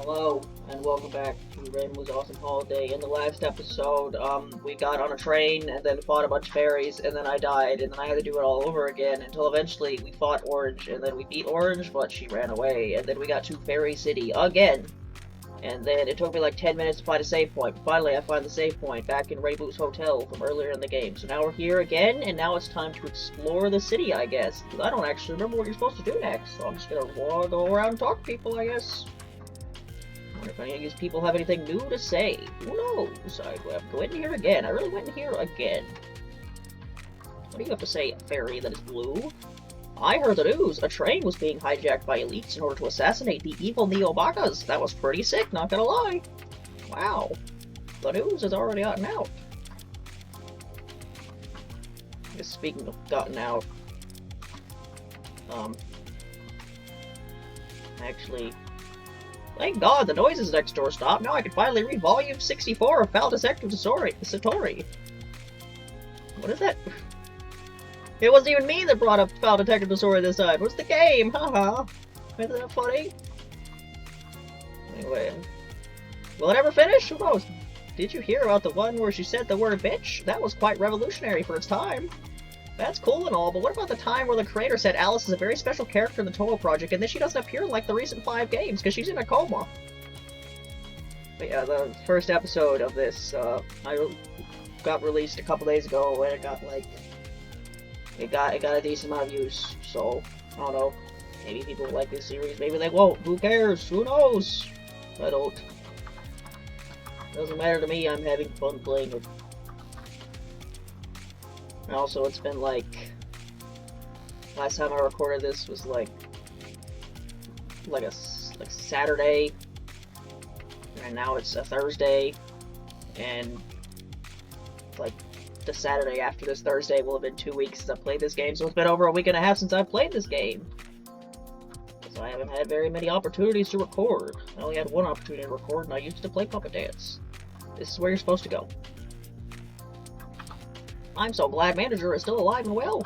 Hello, and welcome back to Reimus' Awesome Holiday. In the last episode, we got on a train and then fought a bunch of fairies, and then I died, and then I had to do it all over again until eventually we fought Orange, and then we beat Orange, but she ran away, and then we got to Fairy City again. And then it took me like 10 minutes to find a save point, but finally I find the save point back in Reimus' hotel from earlier in the game. So now we're here again, and now it's time to explore the city, I guess. I don't actually remember what you're supposed to do next, so I'm just gonna go around and talk to people, I guess. I wonder if any of these people have anything new to say. Who knows? I went in here again. I really went in here again. What do you have to say, fairy that is blue? I heard the news. A train was being hijacked by elites in order to assassinate the evil Neo-Bakas. That was pretty sick, not gonna lie. Wow. The news has already gotten out. Just speaking of gotten out, actually, thank God the noises next door stopped. Now I can finally read volume 64 of Foul Detective Satori. What is that? It wasn't even me that brought up Foul Detective Satori this time. It was the game. Haha. Isn't that funny? Anyway, will it ever finish? Who knows? Did you hear about the one where she said the word bitch? That was quite revolutionary for its time. That's cool and all, but what about the time where the creator said Alice is a very special character in the Toho project, and then she doesn't appear in like the recent 5 games because she's in a coma? But yeah, the first episode of this, got released a couple days ago, and it got like, it got a decent amount of views. So I don't know. Maybe people will like this series. Maybe they won't. Who cares? Who knows? I don't. Doesn't matter to me. I'm having fun playing it. And also, it's been like, last time I recorded this was like Saturday, and now it's a Thursday, and like the Saturday after this Thursday will have been 2 weeks since I played this game, so it's been over a week and a half since I've played this game. So I haven't had very many opportunities to record. I only had one opportunity to record, and I used it to play Puppet Dance. This is where you're supposed to go. I'm so glad Manager is still alive and well.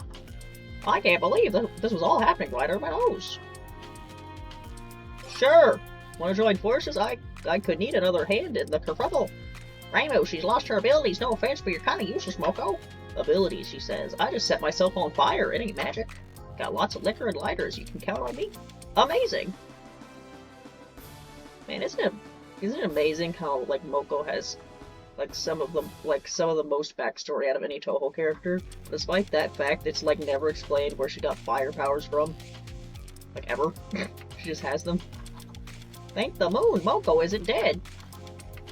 I can't believe that this was all happening right under my nose. Sure. Want to join forces? I could need another hand in the kerfuffle. Reimus, she's lost her abilities. No offense, but you're kind of useless, Moko. Abilities, she says. I just set myself on fire. It ain't magic. Got lots of liquor and lighters. You can count on me. Amazing. Man, isn't it amazing how like Moko has like some of the most backstory out of any Toho character? Despite that fact, it's like never explained where she got fire powers from. Like ever. She just has them. Thank the moon, Moko isn't dead.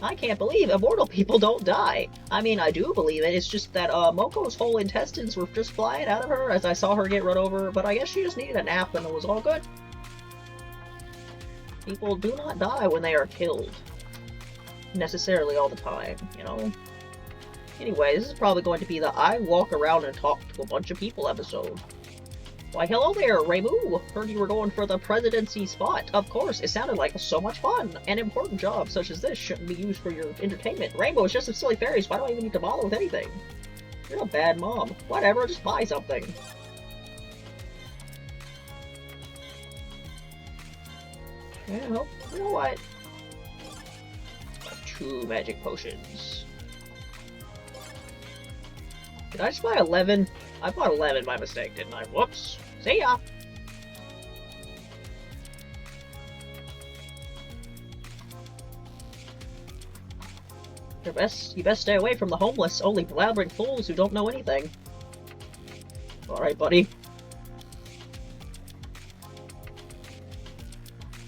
I can't believe immortal people don't die. I mean, I do believe it. It's just that Moko's whole intestines were just flying out of her as I saw her get run over, but I guess she just needed a nap and it was all good. People do not die when they are killed. Necessarily all the time, you know? Anyway, this is probably going to be the I walk around and talk to a bunch of people episode. Why, hello there, Reimus! Heard you were going for the presidency spot. Of course, it sounded like so much fun. An important job such as this shouldn't be used for your entertainment. Reimus, it's just some silly fairies. Why do I even need to bother with anything? You're a bad mom. Whatever, just buy something. Yeah, well, you know what? 2 magic potions. Did I just buy 11? I bought 11 by mistake, didn't I? Whoops. See ya! You best stay away from the homeless, only blabbering fools who don't know anything. Alright, buddy.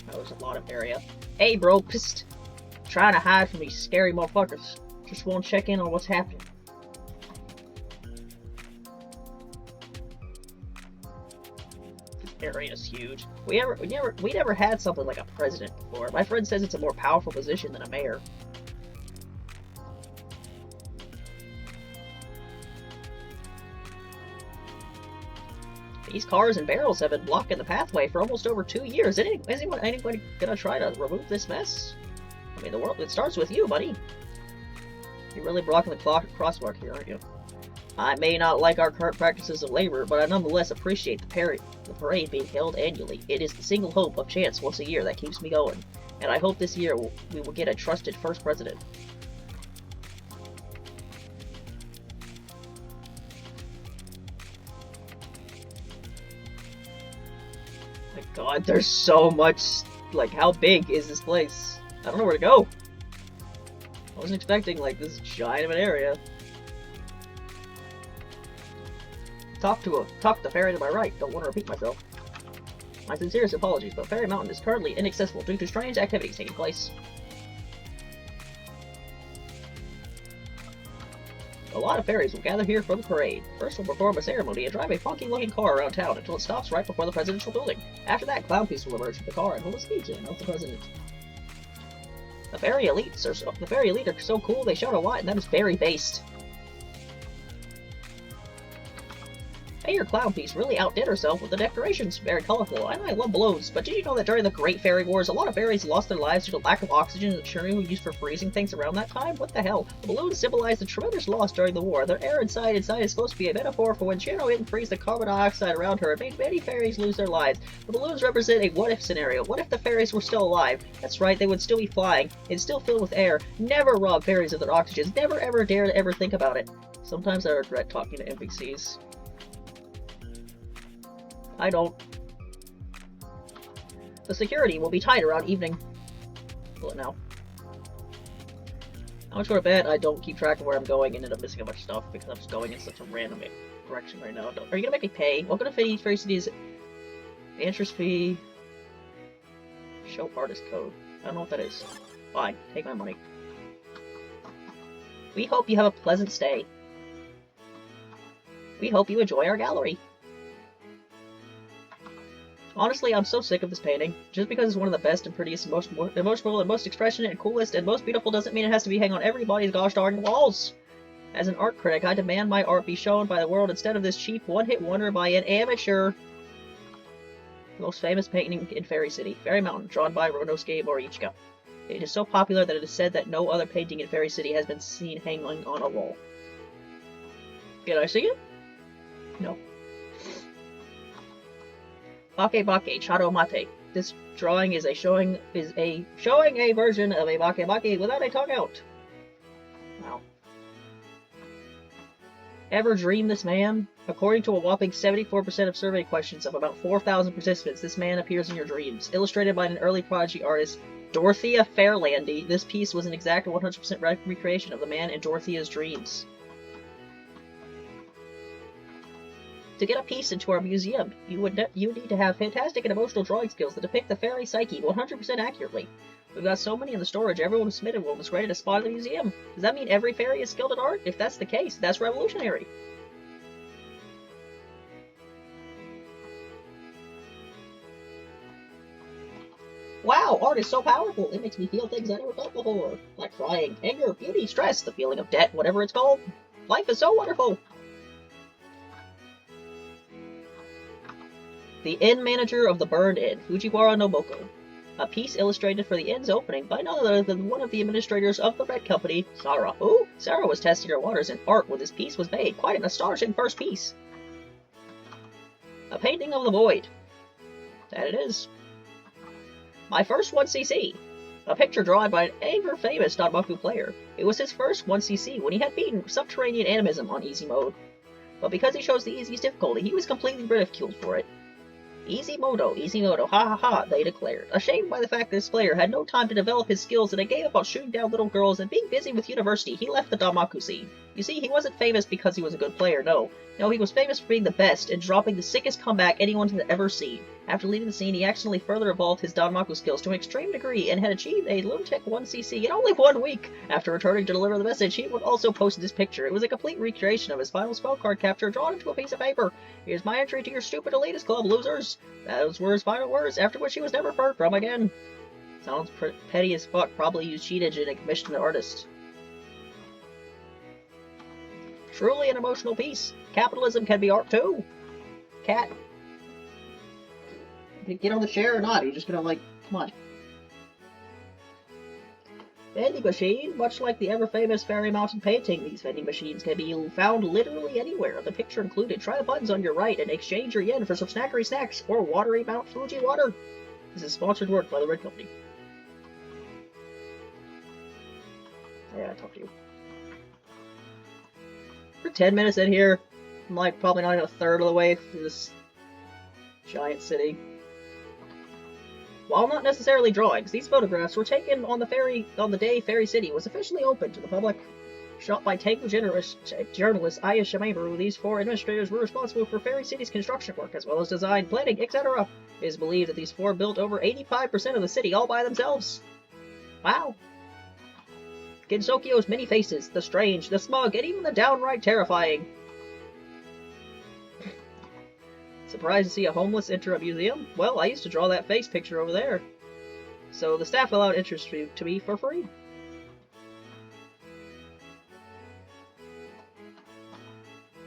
That was a lot of area. Hey, bro, psst. Trying to hide from these scary motherfuckers. Just want to check in on what's happening. Area is huge. We never had something like a president before. My friend says it's a more powerful position than a mayor. These cars and barrels have been blocking the pathway for almost over 2 years. Is anybody gonna try to remove this mess? I mean, it starts with you, buddy. You're really blocking the crosswalk here, aren't you? I may not like our current practices of labor, but I nonetheless appreciate the parade being held annually. It is the single hope of chance once a year that keeps me going. And I hope this year we will get a trusted first president. My god, there's so much. Like, how big is this place? I don't know where to go. I wasn't expecting, like, this giant of an area. Talk to the fairy to my right. Don't want to repeat myself. My sincerest apologies, but Fairy Mountain is currently inaccessible due to strange activities taking place. A lot of fairies will gather here for the parade. First, we'll perform a ceremony and drive a funky-looking car around town until it stops right before the presidential building. After that, Clown Piece will emerge from the car and hold a speech and announce the president. The fairy elite are so cool they shout a lot, and that is fairy based. Mayor Clown Piece really outdid herself with the decorations. Very colorful, and I love balloons. But did you know that during the Great Fairy Wars, a lot of fairies lost their lives due to lack of oxygen and churning used for freezing things around that time? What the hell? The balloons symbolized a tremendous loss during the war. Their air inside is supposed to be a metaphor for when Shin didn't freeze the carbon dioxide around her and made many fairies lose their lives. The balloons represent a what-if scenario. What if the fairies were still alive? That's right, they would still be flying. It's still filled with air. Never rob fairies of their oxygen. Never ever dare to ever think about it. Sometimes I regret talking to NPCs. I don't. The security will be tight around evening. Will it now? How much go to bed? I don't keep track of where I'm going and end up missing a bunch of stuff because I'm just going in such a random direction right now. Are you gonna make me pay? Welcome to Fairy City's entrance fee. Show artist code. I don't know what that is. Fine, take my money. We hope you have a pleasant stay. We hope you enjoy our gallery. Honestly, I'm so sick of this painting. Just because it's one of the best and prettiest, and most emotional, and most expressionate, and coolest, and most beautiful doesn't mean it has to be hanging on everybody's gosh darn walls. As an art critic, I demand my art be shown by the world instead of this cheap one-hit wonder by an amateur. The most famous painting in Fairy City, Fairy Mountain, drawn by Ryunosuke Morichika. It is so popular that it is said that no other painting in Fairy City has been seen hanging on a wall. Can I see it? No. Bake Bake Chado Mate. This drawing is showing a version of a Bake Bake without a tongue out. Wow. Ever dream this man? According to a whopping 74% of survey questions of about 4,000 participants, this man appears in your dreams. Illustrated by an early prodigy artist, Dorothea Fairlandy, this piece was an exact 100% recreation of the man in Dorothea's dreams. To get a piece into our museum, you need to have fantastic and emotional drawing skills that depict the fairy psyche 100% accurately. We've got so many in the storage, everyone who submitted one was granted a spot in the museum. Does that mean every fairy is skilled at art? If that's the case, that's revolutionary. Wow, art is so powerful, it makes me feel things I never felt before. Like crying, anger, beauty, stress, the feeling of debt, whatever it's called. Life is so wonderful. The Inn Manager of the Burned Inn, Fujiwara no Moko. A piece illustrated for the inn's opening by none other than one of the administrators of the Red Company, Sarah. Who? Sarah was testing her waters in art when this piece was made. Quite an astonishing first piece. A painting of the void. That it is. My first 1cc. A picture drawn by an ever-famous Danmaku player. It was his first 1cc when he had beaten subterranean animism on easy mode. But because he chose the easiest difficulty, he was completely ridiculed for it. Easy modo, ha ha ha, they declared. Ashamed by the fact that this player had no time to develop his skills in a game about shooting down little girls and being busy with university, he left the Danmaku scene. You see, he wasn't famous because he was a good player, no. No, he was famous for being the best and dropping the sickest comeback anyone had ever seen. After leaving the scene, he accidentally further evolved his Danmaku skills to an extreme degree and had achieved a lunatic 1cc in only 1 week. After returning to deliver the message, he would also post this picture. It was a complete recreation of his final spell card capture drawn into a piece of paper. Here's my entry to your stupid elitist club, losers. Those were his final words, after which he was never heard from again. Sounds petty as fuck, probably used cheatage and commissioned the artist. Truly an emotional piece. Capitalism can be art too. Cat. Get on the chair or not? Are you just gonna like, come on. Vending machine. Much like the ever-famous Fairy Mountain painting, these vending machines can be found literally anywhere. The picture included. Try the buttons on your right and exchange your yen for some snackery snacks or watery Mount Fuji water. This is sponsored work by the Red Company. Yeah, I talked to you. We're 10 minutes in here. I'm like probably not even a third of the way through this giant city. While not necessarily drawings, these photographs were taken on the day Fairy City was officially opened to the public. Shot by Tango journalist Aya Shimaburu, these 4 administrators were responsible for Fairy City's construction work, as well as design, planning, etc. It is believed that these 4 built over 85% of the city all by themselves. Wow. Gensokyo's many faces, the strange, the smug, and even the downright terrifying. Surprised to see a homeless enter a museum? Well, I used to draw that face picture over there. So the staff allowed interest to me for free.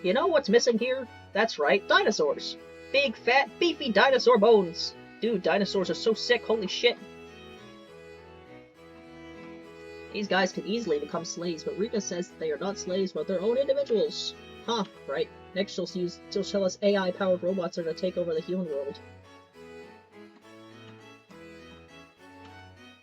You know what's missing here? That's right, dinosaurs. Big, fat, beefy dinosaur bones. Dude, dinosaurs are so sick, holy shit. These guys could easily become slaves, but Rika says that they are not slaves, but their own individuals. Huh, right. Next she'll tell us AI-powered robots are going to take over the human world.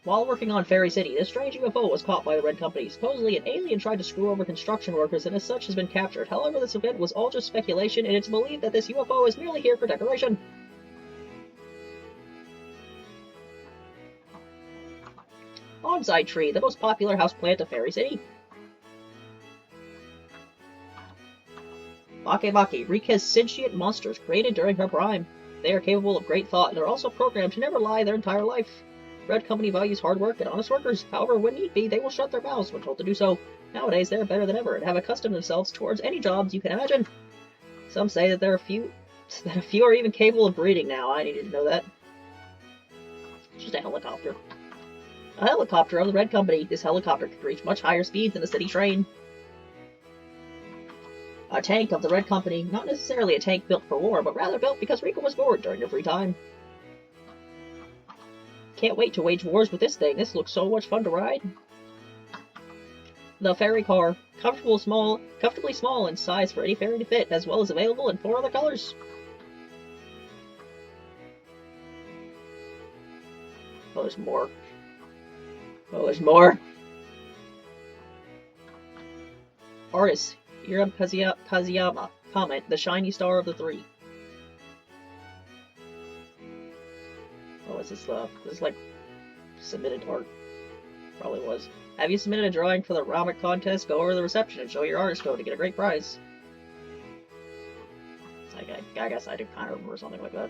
While working on Fairy City, this strange UFO was caught by the Red Company. Supposedly, an alien tried to screw over construction workers and as such has been captured. However, this event was all just speculation, and it's believed that this UFO is merely here for decoration. Bonsai tree, the most popular houseplant of Fairy City. Bake, Rika's sentient monsters created during her prime. They are capable of great thought and are also programmed to never lie their entire life. Red Company values hard work and honest workers. However, when need be, they will shut their mouths when told to do so. Nowadays, they are better than ever and have accustomed themselves towards any jobs you can imagine. Some say that a few are even capable of breeding now. I needed to know that. It's just a helicopter. A helicopter of the Red Company. This helicopter could reach much higher speeds than the city train. A tank of the Red Company. Not necessarily a tank built for war, but rather built because Rika was bored during her free time. Can't wait to wage wars with this thing. This looks so much fun to ride. The fairy car. Comfortably small in size for any fairy to fit, as well as available in 4 other colors. Oh, there's more. Oh, there's more. Artist Hiram Kazuyama. Comment, the shiny star of the 3. Oh, is this like submitted art? Probably was. Have you submitted a drawing for the Ramek contest? Go over to the reception and show your artist code to get a great prize. I guess I do kind of remember something like that.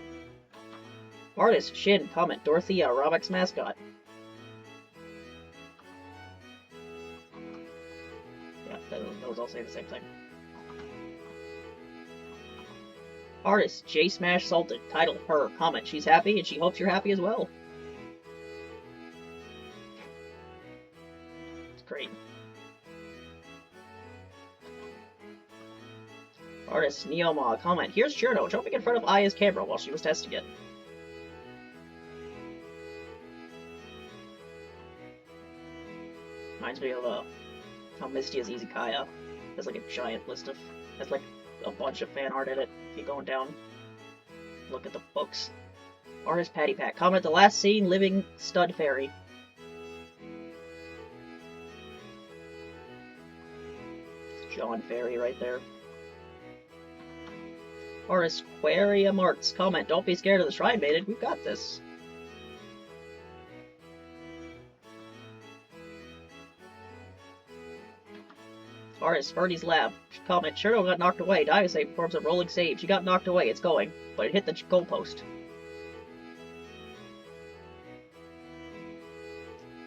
Artist Shin. Comment, Dorothea, Ramek's mascot. Yeah, those all say the same thing. Artist J Smash Salted. Title Her. Comment, she's happy and she hopes you're happy as well. It's great. Artist Neoma. Comment, here's Cherno jumping in front of Aya's camera while she was testing it. Reminds me of how Misty is Izakaya. There's like a giant list of, has like a bunch of fan art in it. If you're going down, look at the books. Artist Patty Pat. Comment, the last scene, living stud fairy. It's John Fairy right there. Artist Aquarium Arts. Comment, don't be scared of the Shrine Maiden, we've got this. Artist Ferdy's Lab. Comment, Cherno got knocked away. Diosave performs a rolling save. She got knocked away, it's going, but it hit the goalpost.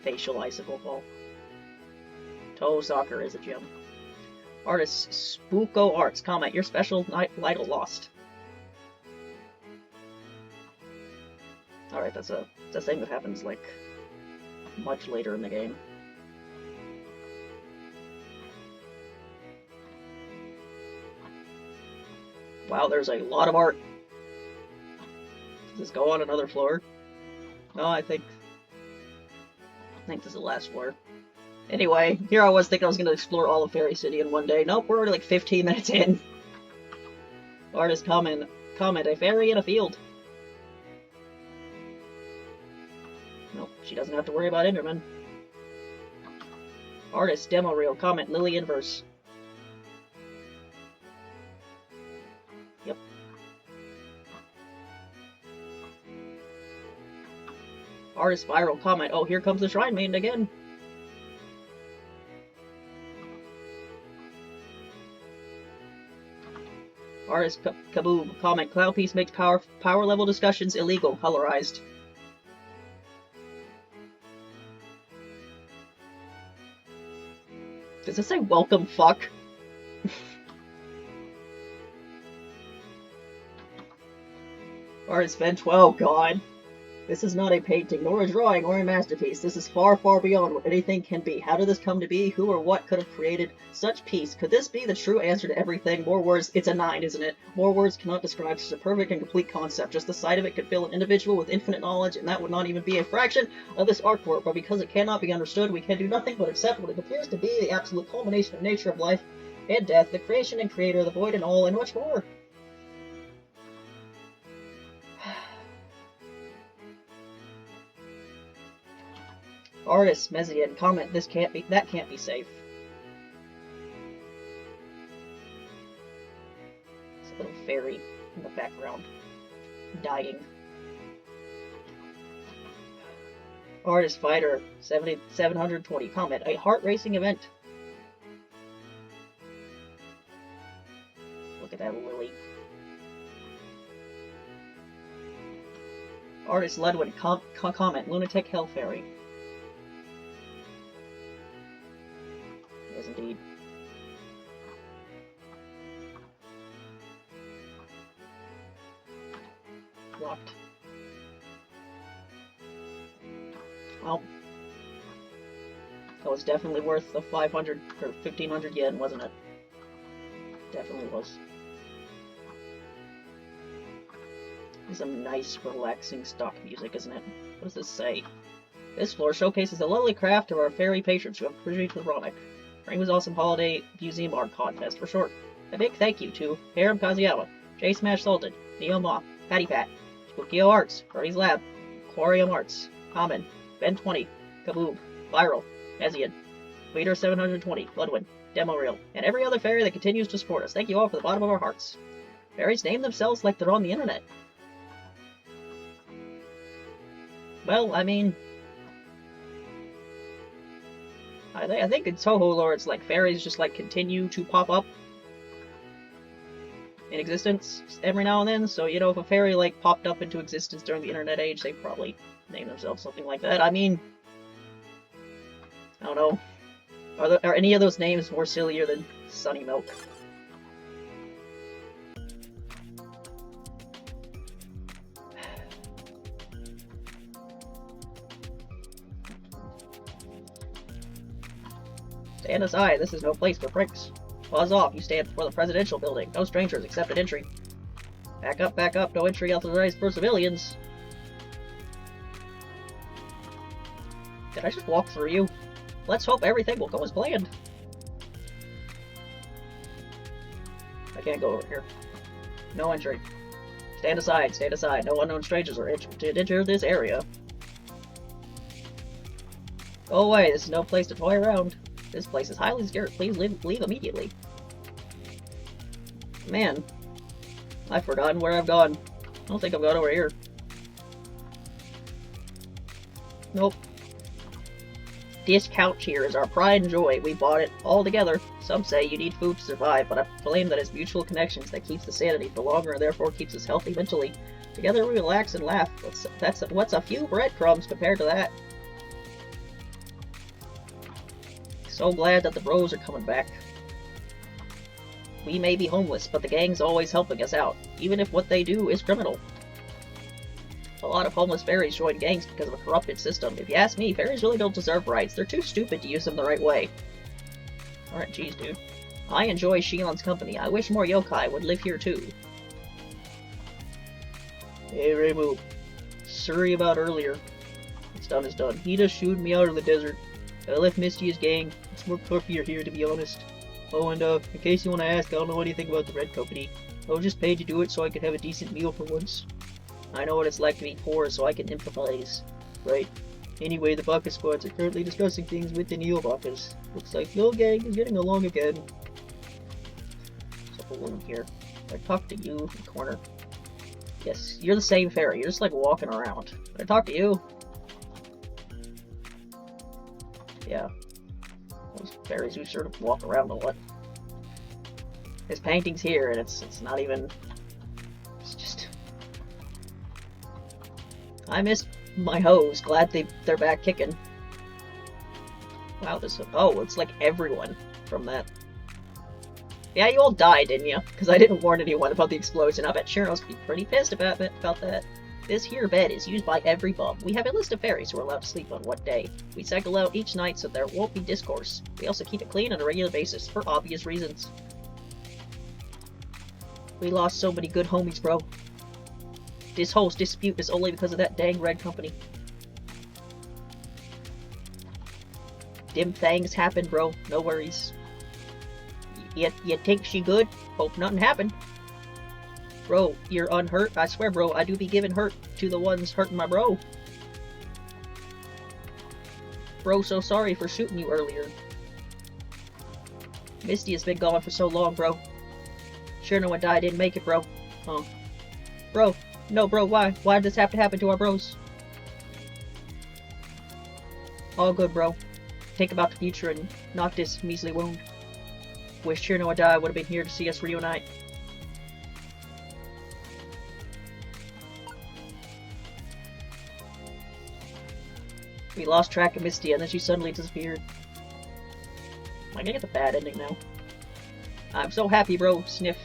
Facial icicle ball. Toe soccer is a gym. Artist Spooko Arts. Comment, your special Lytle lost. Alright, that's a thing that happens like much later in the game. Wow, there's a lot of art. Does this go on another floor? No, I think this is the last floor. Anyway, here I was thinking I was going to explore all of Fairy City in one day. Nope, we're already like 15 minutes in. Artist comment, a fairy in a field. Nope, she doesn't have to worry about Enderman. Artist, demo reel, comment, Lily Inverse. Yep. Artist, viral, comment, oh, here comes the Shrine Maiden again. Artist, Kaboom, comment, Cloudpiece makes power level discussions illegal, colorized. Does it say welcome fuck? Artist Vent 12, God. This is not a painting, nor a drawing, or a masterpiece. This is far, far beyond what anything can be. How did this come to be? Who or what could have created such peace? Could this be the true answer to everything? More words, it's a 9, isn't it? More words cannot describe such a perfect and complete concept. Just the sight of it could fill an individual with infinite knowledge, and that would not even be a fraction of this artwork. But because it cannot be understood, we can do nothing but accept what it appears to be, the absolute culmination of nature, of life and death, the creation and creator, the void and all, and much more. Artist, Mezian, comment, that can't be safe. It's a little fairy in the background, dying. Artist, Fighter, 720, comment, a heart racing event. Look at that lily. Artist, Ludwig, comment, Lunatic Hell Fairy. Yes, indeed. Locked. Well, that was definitely worth the 500 or 1500 yen, wasn't it? Definitely was. This is some nice, relaxing stock music, isn't it? What does this say? This floor showcases the lovely craft of our fairy patrons who have contributed to the Ronic. Reimus Awesome Holiday Museum Art Contest, for short. A big thank you to Harem Kazuyawa, J Smash Sultan, Neo Moth, Patty Pat, Spookio Arts, Birdie's Lab, Aquarium Arts, Common, Ben 20, Kaboom, Viral, Ezian, Waiter 720, Bloodwind, Demo Reel, and every other fairy that continues to support us. Thank you all from the bottom of our hearts. Fairies name themselves like they're on the internet. Well, I mean, I think in Toho lore, it's like fairies just like continue to pop up in existence every now and then. So, you know, if a fairy like popped up into existence during the internet age, they probably name themselves something like that. I mean, I don't know. Are any of those names more sillier than Sunny Milk? Stand aside, this is no place for pranks. Buzz off, you stand before the presidential building. No strangers accepted entry. Back up, no entry authorized for civilians. Did I just walk through you? Let's hope everything will go as planned. I can't go over here. No entry. Stand aside, no unknown strangers are to enter this area. Go away, this is no place to toy around. This place is highly scared. Please leave immediately. Man, I've forgotten where I've gone. I don't think I've gone over here. Nope. This couch here is our pride and joy. We bought it all together. Some say you need food to survive, but I claim that it's mutual connections that keeps the sanity for longer and therefore keeps us healthy mentally. Together we relax and laugh. What's a few breadcrumbs compared to that? So glad that the bros are coming back. We may be homeless, but the gang's always helping us out, even if what they do is criminal. A lot of homeless fairies join gangs because of a corrupted system. If you ask me, fairies really don't deserve rights. They're too stupid to use them the right way. Alright, geez, dude. I enjoy Shion's company. I wish more yokai would live here too. Hey, Reimu. Sorry about earlier. What's done is done. He just shooed me out of the desert. I left Misty's gang. It's more puffier here, to be honest. Oh, and in case you want to ask, I don't know anything about the Red Company. I was just paid to do it so I could have a decent meal for once. I know what it's like to be poor, so I can empathize. Right? Anyway, the Baka squads are currently discussing things with the Neo-Bakas. Looks like the old gang is getting along again. There's a balloon here. I talk to you in the corner. Yes, you're the same fairy. You're just like walking around. I talk to you. Yeah. Those fairies who sort of walk around a lot. His painting's here, and it's not even... It's just... I miss my hoes. Glad they're back kicking. Wow, this... Oh, it's like everyone from that. Yeah, you all died, didn't you? Because I didn't warn anyone about the explosion. I bet Cheryl's be pretty pissed about that. This here bed is used by every bum. We have a list of fairies who are allowed to sleep on what day. We cycle out each night so there won't be discourse. We also keep it clean on a regular basis, for obvious reasons. We lost so many good homies, bro. This whole dispute is only because of that dang red company. Dim things happen, bro. No worries. You think she good? Hope nothing happened. Bro, you're unhurt? I swear, bro, I do be giving hurt to the ones hurting my bro. Bro, so sorry for shooting you earlier. Misty has been gone for so long, bro. Sure no one died, didn't make it, bro. Oh. Bro. No, bro, why? Why did this have to happen to our bros? All good, bro. Think about the future and not this measly wound. Wish Sure no one died would have been here to see us reunite. We lost track of Misty and then she suddenly disappeared. Am I gonna get the bad ending now? I'm so happy, bro. Sniff.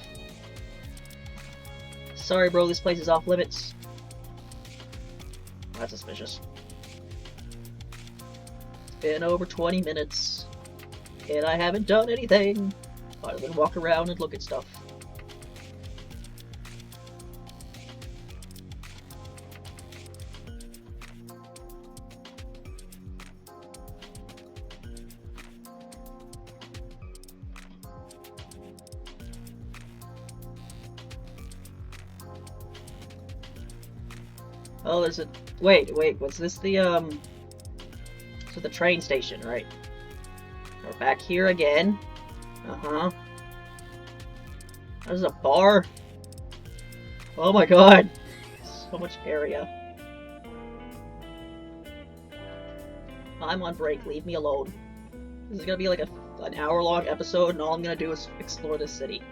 Sorry, bro, this place is off limits. That's suspicious. It's been over 20 minutes, and I haven't done anything other than walk around and look at stuff. Oh, there's a... Wait, was this the, So the train station, right? We're back here again. Uh-huh. There's a bar. Oh my god. So much area. I'm on break, leave me alone. This is gonna be like an hour-long episode, and all I'm gonna do is explore this city.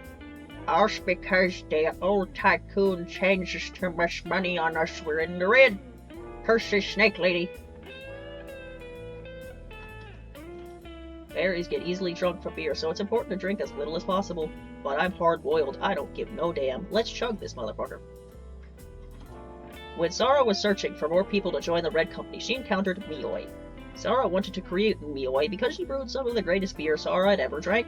Us because the old tycoon changes too much money on us, we're in the red. Curse this snake lady. Fairies get easily drunk from beer, so it's important to drink as little as possible. But I'm hard-boiled, I don't give no damn. Let's chug this motherfucker. When Sarah was searching for more people to join the Red Company, she encountered Mioi. Sarah wanted to create Mioi because she brewed some of the greatest beer Sarah had ever drank.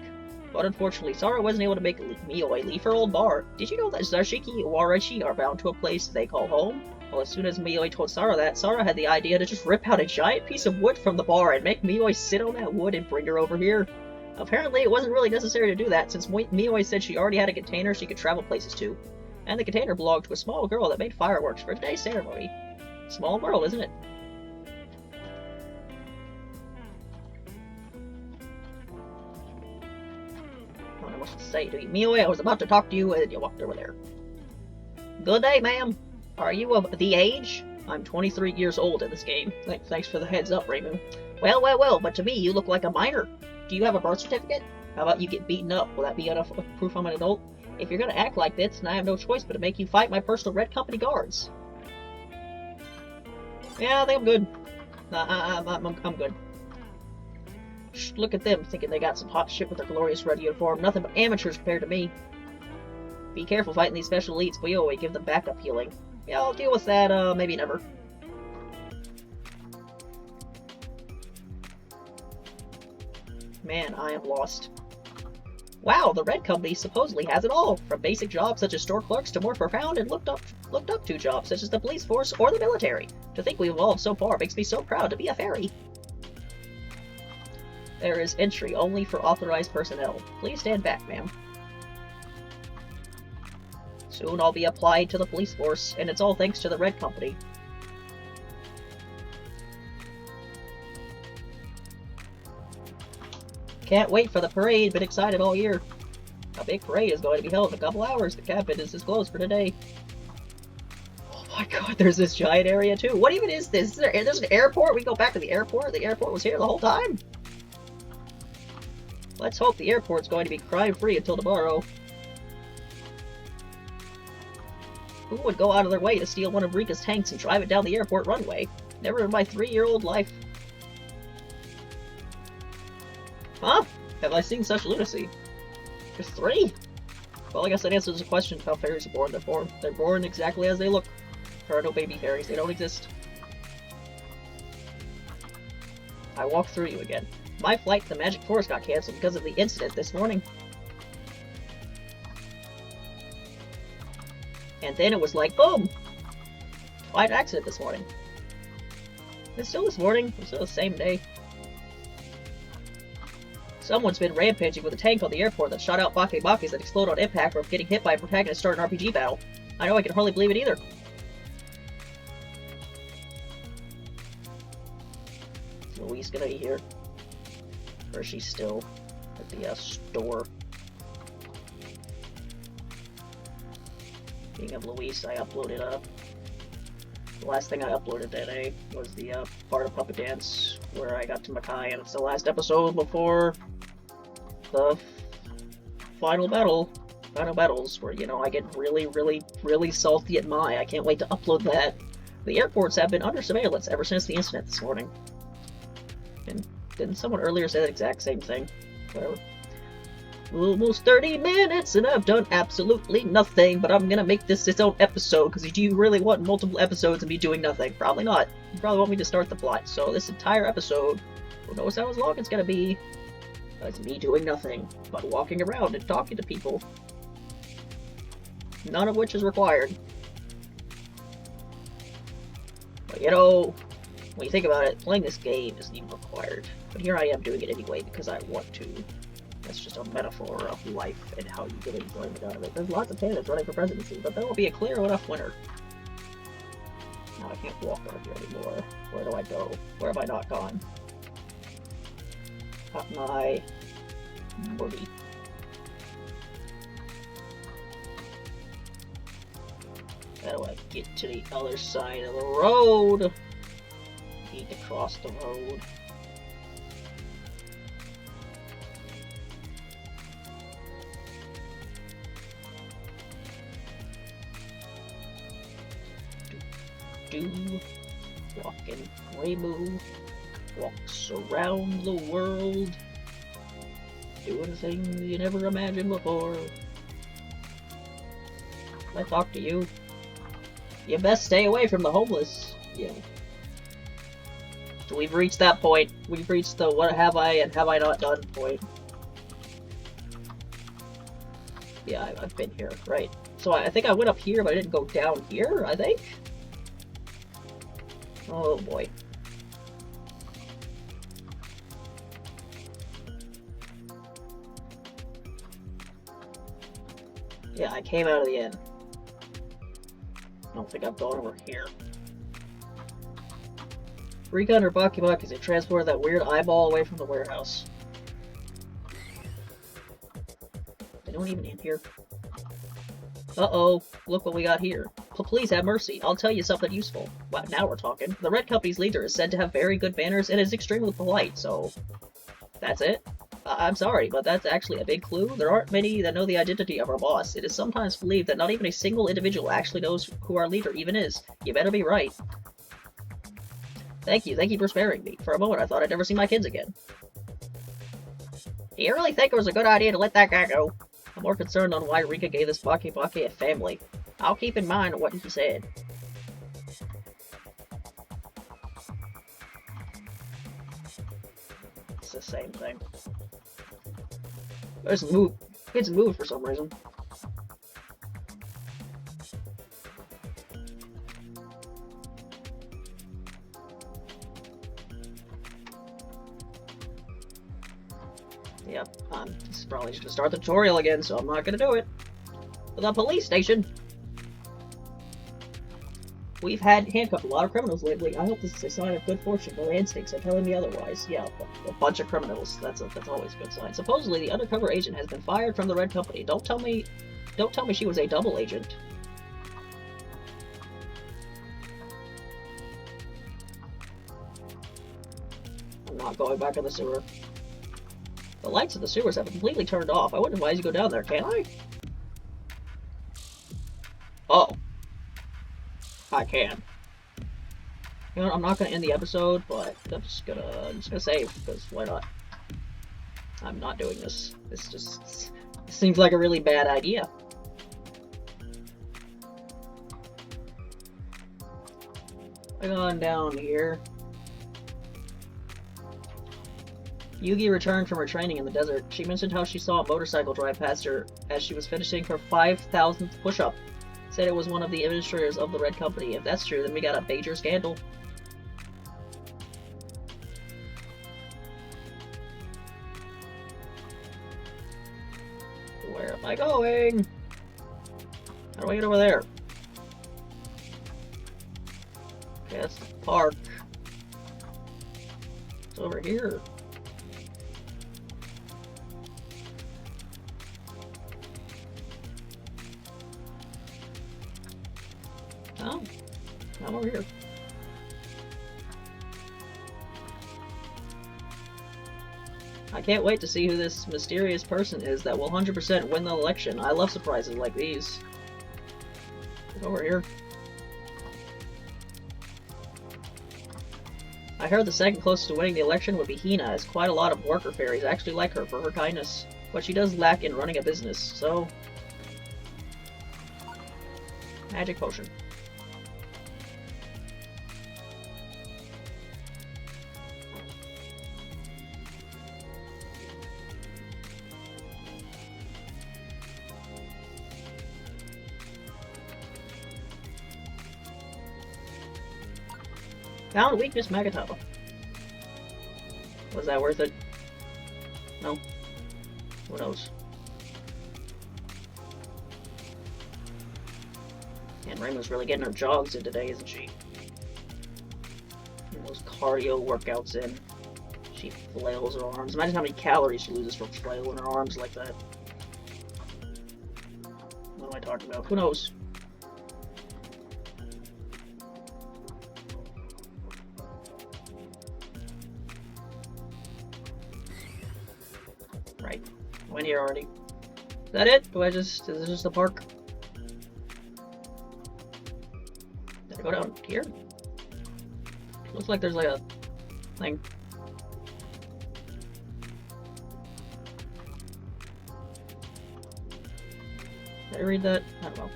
But unfortunately, Sarah wasn't able to make Mioi leave her old bar. Did you know that Zarshiki and Warachi are bound to a place they call home? Well, as soon as Mioi told Sarah that, Sarah had the idea to just rip out a giant piece of wood from the bar and make Mioi sit on that wood and bring her over here. Apparently, it wasn't really necessary to do that, since Mioi said she already had a container she could travel places to. And the container belonged to a small girl that made fireworks for today's ceremony. Small world, isn't it? I don't know what to say to you. Mioi, I was about to talk to you, and you walked over there. Good day, ma'am. Are you of the age? I'm 23 years old in this game. Thanks for the heads up, Reimus. Well, but to me, you look like a minor. Do you have a birth certificate? How about you get beaten up? Will that be enough proof I'm an adult? If you're gonna act like this, then I have no choice but to make you fight my personal Red Company guards. Yeah, I think I'm good. I'm good. Shh, look at them, thinking they got some hot shit with their glorious red uniform. Nothing but amateurs compared to me. Be careful fighting these special elites, we always give them backup healing. Yeah, I'll deal with that, maybe never. Man, I am lost. Wow, the Red Company supposedly has it all, from basic jobs such as store clerks to more profound and looked up to jobs such as the police force or the military. To think we've evolved so far makes me so proud to be a fairy. There is entry only for authorized personnel. Please stand back, ma'am. Soon I'll be applied to the police force, and it's all thanks to the Red Company. can't wait for the parade. Been excited all year. A big parade is going to be held in a couple hours. The cabin is closed for today. Oh my god, there's this giant area too. What even is this? There's an airport? We go back to the airport? The airport was here the whole time? Let's hope the airport's going to be crime-free until tomorrow. Who would go out of their way to steal one of Rika's tanks and drive it down the airport runway? Never in my 3-year-old life. Huh? Have I seen such lunacy? There's 3? Well, I guess that answers the question of how fairies are born. They're born exactly as they look. There are no baby fairies. They don't exist. I walked through you again. My flight to the Magic Forest got cancelled because of the incident this morning. And then it was like, boom! Flight accident this morning. It's still this morning. It's still the same day. Someone's been rampaging with a tank on the airport that shot out bakis that explode on impact or getting hit by a protagonist start an RPG battle. I know I can hardly believe it either. Is Louise gonna be here? Or is she still at the store? Speaking of Luis, I uploaded the last thing I uploaded today was the part of Puppet Dance where I got to Makai, and it's the last episode before the final battles, where, you know, I get really salty at Mai. I can't wait to upload that. The airports have been under surveillance ever since the incident this morning. And didn't someone earlier say that exact same thing? Whatever. Almost 30 minutes and I've done absolutely nothing, but I'm gonna make this its own episode, because do you really want multiple episodes of me doing nothing? Probably not. You probably want me to start the plot, so this entire episode, who knows how long it's gonna be, it's me doing nothing, but walking around and talking to people. None of which is required. But you know, when you think about it, playing this game isn't even required. But here I am doing it anyway because I want to. That's just a metaphor of life and how you get enjoyment out of it. There's lots of candidates running for presidency, but there will be a clear enough winner. Now I can't walk over here anymore. Where do I go? Where have I not gone? Up my booty. How do I get to the other side of the road? Need to cross the road. Walking Reimus walks around the world, doing things you never imagined before. I talk to you. You best stay away from the homeless. Yeah. So we've reached that point. We've reached the what have I and have I not done point. Yeah, I've been here, right. So I think I went up here, but I didn't go down here, I think? Oh boy. Yeah, I came out of the inn. I don't think I've gone over here. Rika and her Bakibakis, they transported that weird eyeball away from the warehouse. They don't even in here. Uh-oh, look what we got here. Please have mercy, I'll tell you something useful. Wow, now we're talking. The Red Company's leader is said to have very good manners and is extremely polite, so... That's it? I'm sorry, but that's actually a big clue. There aren't many that know the identity of our boss. It is sometimes believed that not even a single individual actually knows who our leader even is. You better be right. Thank you for sparing me. For a moment I thought I'd never see my kids again. Do you really think it was a good idea to let that guy go? I'm more concerned on why Rika gave this Baki a family. I'll keep in mind what he said. It's the same thing. It's moved. It's moved for some reason. Yep, this is probably just gonna start the tutorial again, so I'm not gonna do it. The police station! We've had handcuffed a lot of criminals lately. I hope this is a sign of good fortune, but my instincts are telling me otherwise. Yeah, a bunch of criminals. That's always a good sign. Supposedly, the undercover agent has been fired from the Red Company. Don't tell me she was a double agent. I'm not going back in the sewer. The lights in the sewers have been completely turned off. I wouldn't advise you go down there, can I? Oh. I can. You know, I'm not gonna end the episode, but I'm just gonna save, because why not? I'm not doing this. This seems like a really bad idea. Going on down here. Yugi returned from her training in the desert. She mentioned how she saw a motorcycle drive past her as she was finishing her 5,000th push-up. Said it was one of the administrators of the Red Company. If that's true, then we got a major scandal. Where am I going? How do I get over there? Okay, that's the park. It's over here. Oh, I'm over here. I can't wait to see who this mysterious person is that will 100% win the election. I love surprises like these. Get over here. I heard the second closest to winning the election would be Hina, as quite a lot of worker fairies actually like her for her kindness. But she does lack in running a business, so... Magic potion. Found weakness Magatapa. Was that worth it? No. Who knows? And Reimus really getting her jogs in today, isn't she? Getting those cardio workouts in. She flails her arms. Imagine how many calories she loses from flailing her arms like that. What am I talking about? Who knows? Right. Went here already. Is that it? Is this just the park? Did I go down here? Looks like there's like a thing. Did I read that? I don't know.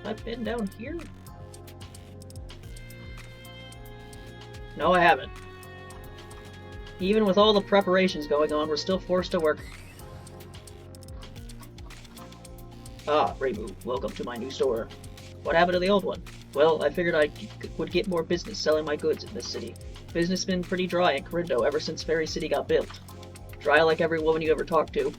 Have I been down here? No, I haven't. Even with all the preparations going on, we're still forced to work. Ah, Reimu, welcome to my new store. What happened to the old one? Well, I figured I would get more business selling my goods in this city. Business been pretty dry in Corindo ever since Fairy City got built. Dry like every woman you ever talked to.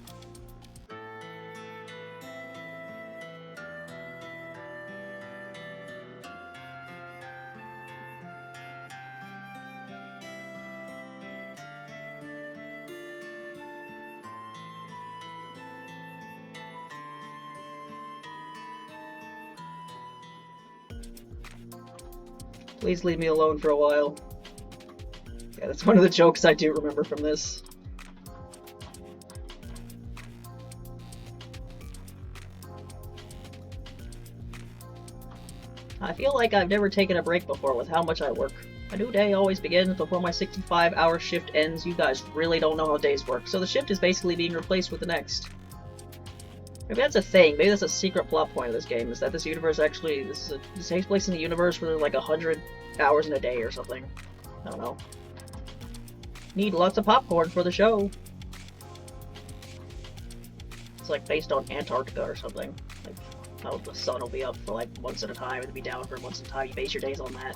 Please leave me alone for a while. Yeah, that's one of the jokes I do remember from this. I feel like I've never taken a break before with how much I work. A new day always begins before my 65-hour shift ends. You guys really don't know how days work, so the shift is basically being replaced with the next. Maybe that's a thing. Maybe that's a secret plot point of this game, is that this universe actually... This takes place in a universe where there's like 100 hours in a day or something. I don't know. Need lots of popcorn for the show. It's like based on Antarctica or something. Like how the sun will be up for like months at a time and be down for months at a time. You base your days on that.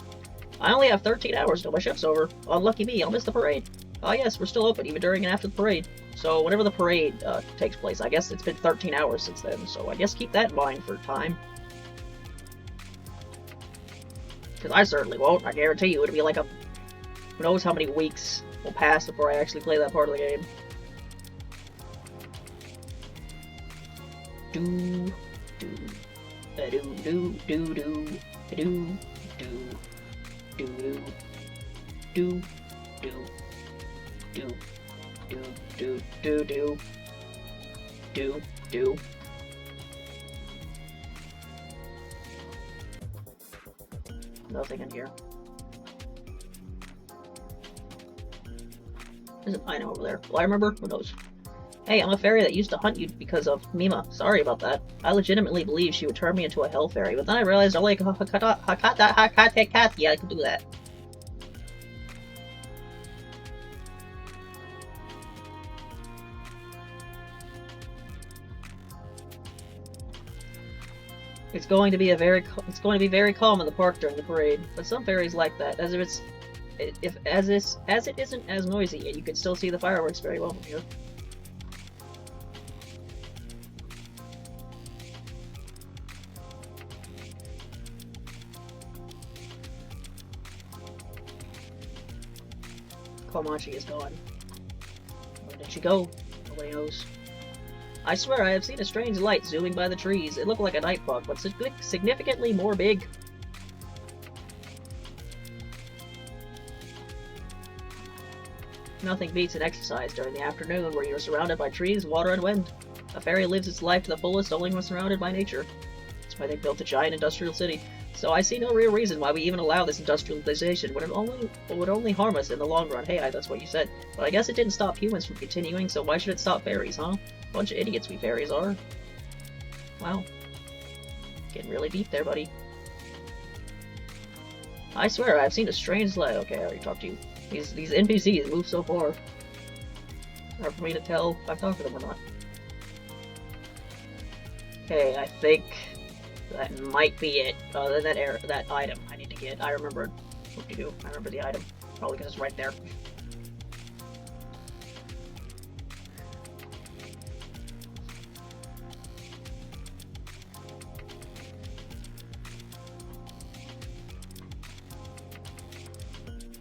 I only have 13 hours till my shift's over. Unlucky me, I'll miss the parade. Oh yes, we're still open even during and after the parade. So whenever the parade takes place, I guess it's been 13 hours since then, so I guess keep that in mind for time. Because I certainly won't. I guarantee you it'll be like a... Who knows how many weeks will pass before I actually play that part of the game. Do, do, do, do, do, do, do, do, do, do, do, do, do. Nothing in here. There's an item over there. Will I remember? Who knows? Hey, I'm a fairy that used to hunt you because of Mima. Sorry about that. I legitimately believed she would turn me into a hell fairy, but then I realized only Hakata, I could do that. It's going to be very calm in the park during the parade, but some fairies like that, as it isn't as noisy, and you can still see the fireworks very well from here. Komachi is gone. Where did she go? Nobody knows. I swear I have seen a strange light zooming by the trees. It looked like a night bug, but significantly more big. Nothing beats an exercise during the afternoon where you're surrounded by trees, water, and wind. A fairy lives its life to the fullest only when surrounded by nature. That's why they built a giant industrial city. So I see no real reason why we even allow this industrialization when it would only harm us in the long run. Hey, that's what you said. But I guess it didn't stop humans from continuing, so why should it stop fairies, huh? Bunch of idiots we fairies are. Wow. Getting really deep there, buddy. I swear, I've seen a strange light. Okay, I already talked to you. These NPCs move so far. Hard for me to tell if I've talked to them or not. Okay, I think that might be it. Then that item I need to get. I remembered. What do you do? I remember the item. Probably because it's right there.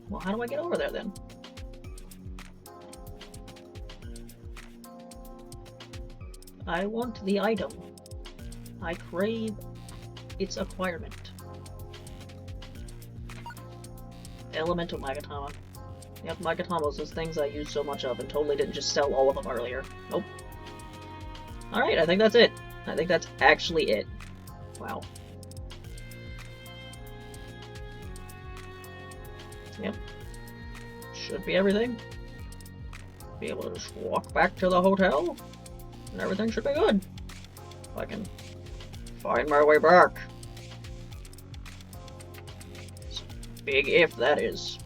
Well, how do I get over there then? I want the item. I crave its acquirement. Elemental Magatama. Yep, Magatamas, those things I use so much of and totally didn't just sell all of them earlier. Nope. Alright, I think that's it. I think that's actually it. Wow. Yep. Should be everything. Be able to just walk back to the hotel, and everything should be good. If I can find my way back. Big if that is.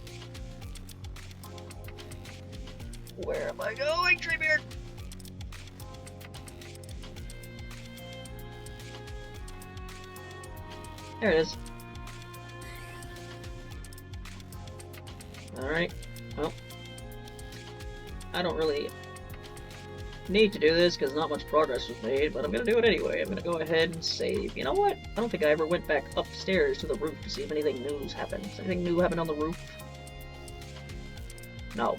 Where am I going, Treebeard? There it is. Alright, well, I don't really need to do this because not much progress was made, but I'm going to do it anyway. I'm going to go ahead and save. You know what? I don't think I ever went back upstairs to the roof to see if anything new's happened. Does anything new happen on the roof? No.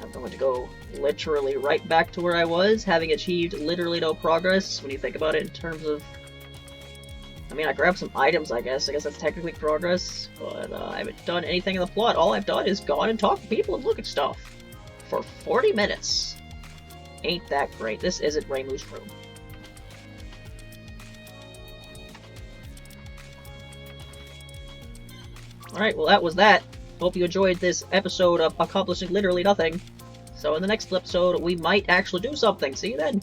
I'm going to go literally right back to where I was, having achieved literally no progress when you think about it in terms of... I mean, I grabbed some items, I guess. I guess that's technically progress, but I haven't done anything in the plot. All I've done is gone and talked to people and look at stuff. For 40 minutes. Ain't that great. This isn't Reimus' room. Alright, well that was that. Hope you enjoyed this episode of accomplishing literally nothing. So in the next episode, we might actually do something. See you then.